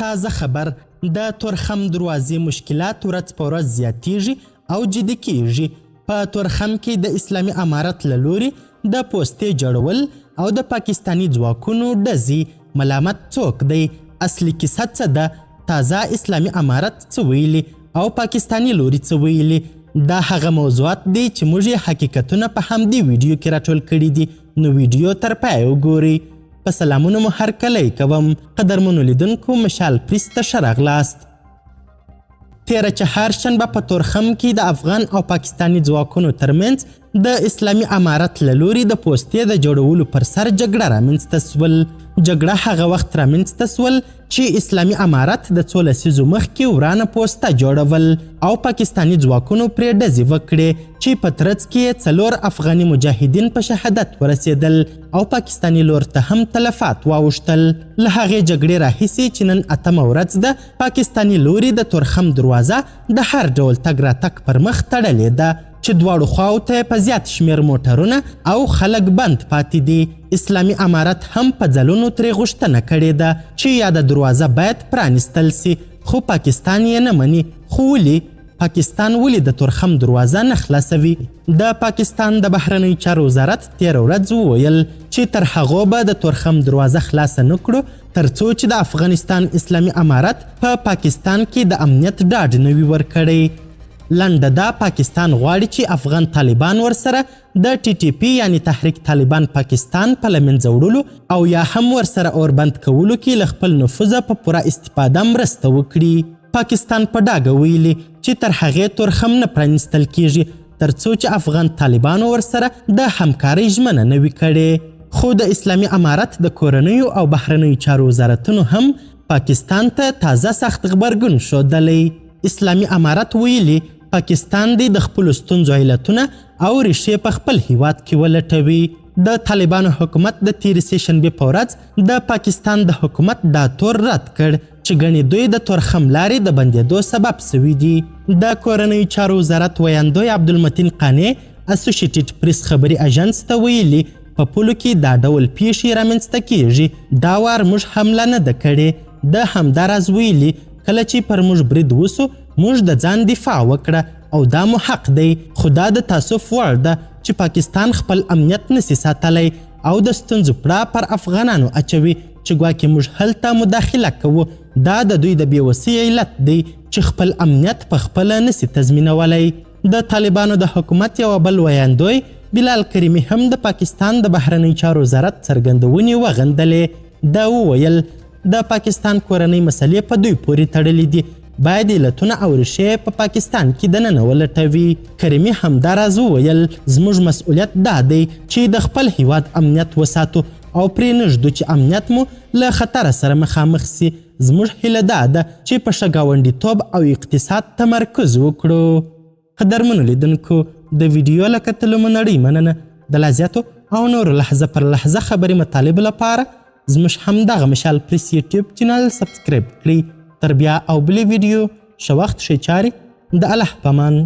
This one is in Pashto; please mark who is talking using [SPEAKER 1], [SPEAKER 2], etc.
[SPEAKER 1] تازه خبر د تورخم دروازې مشکلات ورځ په ورځ زیاتیږي او جدي کیږي. په تورخم کې د اسلامي امارت له لوري د پوستې جوړول او د پاکستاني ځواکونو ډزې ملامت څوک دی؟ اصلي کیسه څه ده؟ تازه اسلامي امارت څه ویلي او پاکستاني لوري څه ویلي؟ دا هغه موضوعات دي چې موږ یې حقیقتونه په همدې ویډیو کې راټول کړي دي. نو ویډیو تر پایه وګورئ. په سلامونو مو هرکلی کوم. قدرمنو لیدونکو مشال پریس ته ښه راغلاست. تیره چهارشنبه په تورخم کې د افغان او پاکستاني ځواکونو ترمنځ د اسلامي امارت له لوري د پوستې د جوړولو پر سر جګړه رامنځته سول. جګړه هغه وخت رامنځته سول چې اسلامي امارت د څو لسیزو مخکې ورانه پوسته جوړول او پاکستاني ځواکونو پرې ډزې وکړې چې په ترڅ کې 4 افغاني مجاهدین په شهادت ورسېدل او پاکستاني لور ته هم تلفات واوښتل. له هغې جګړې راهیسې چې نن 8مه ورځ ده، پاکستاني لوري د تورخم دروازه د هر ډول تګ راتګ پر مخ تړلې ده چې دواړو خواو ته په زیات شمیر موټرونه او خلک بند پاتې دي. اسلامي امارت هم په ځلونو ترې غوښتنه کړې ده چې یا د دروازه باید پرانیستل سي، خو پاکستان یې نه مني. خو ولې؟ پاکستان ولې د تورخم دروازه نه خلاصوي؟ د پاکستان د بهرنیو چارو وزارت تېره ورځ وویل چې تر هغو به د تورخم دروازه خلاصه نه کړو تر څو چې د افغانستان اسلامي امارت په پاکستان کې د امنیت ډاډ نه وي ورکړی. لنډه دا پاکستان غواړي چې افغان طالبان ورسره د TTP یعنی تحریک طالبان پاکستان په له منځه وړلو او یا هم ورسره اوربند کولو کې له خپل نفوذه په پوره استفاده مرسته وکړي. پاکستان په ډاګه ویلي چې تر هغې تورخم نه پرانیستل کیږي تر څو چې افغان طالبانو ورسره د همکارۍ ژمنه نه وي کړې. خو د اسلامي امارت د کورنیو او بهرنیو چارو وزارتونو هم پاکستان ته تازه سخت غبرګون ښودلی. اسلامي امارت ویلي پاکستان دی د خپلو ستونزو علتونه او ریښې په خپل هیواد کې ولټوي. د طالبانو حکومت د تیرې سهشنبې په ورځ د پاکستان د حکومت دا تور رد کړ چې ګڼې دوی د تورخم لارې د بندېدو سبب سوي دي. د کورنیو چارو وزارت ویاندوی عبدالمتین قانع اسوسییټډ پریس خبري اژانس ته ویلي په پولو کې دا ډول پیښې رامنځته کیږي. دا وار موږ حمله نه ده کړې. د همدا راز ویلي کله چې پر موږ برید وسو موږ د ځان دفاع وکړه او دا مو حق دی. خو دا د تاسف وړ ده چې پاکستان خپل امنیت نسی ساتلی او د ستونزو پړه پر افغانانو اچوي چې ګواکې موږ هلته مداخله کوو. دا د دوی د بېوسۍ علت دی چې خپل امنیت په خپله نسی تضمینولی. د طالبانو د حکومت یوه بل ویاندوی بلال کریمي هم د پاکستان د بهرنیو چارو وزارت څرګندونې وغندلې. دا وویل د پاکستان کورنۍ مسلې په دوی پورې تړلې دي، باید علتونه او ریښې په پاکستان کې دننه ولټوي. کریمي همداراز وویل زموږ مسؤلیت دا دی چې د خپل هیواد امنیت وساتو او پرې نږدو چې امنیت مو له خطر سره مخامخ سي. زموږ هیله دا ده چې په ښه ګاونډیتوب او اقتصاد تمرکز وکړو. قدرمنو لیدونکو د ویډیو له کتلو مو نړۍ مننه. د لا زیاتو او نورو لحظه پر لحظه خبري مطالبو لپاره زموږ همدغه مشال پریس یوټیوب چینل سبسکرایب کړئ. تر بیا او بلې ویډیو ښه وخت ښې چارې. د الله په امان.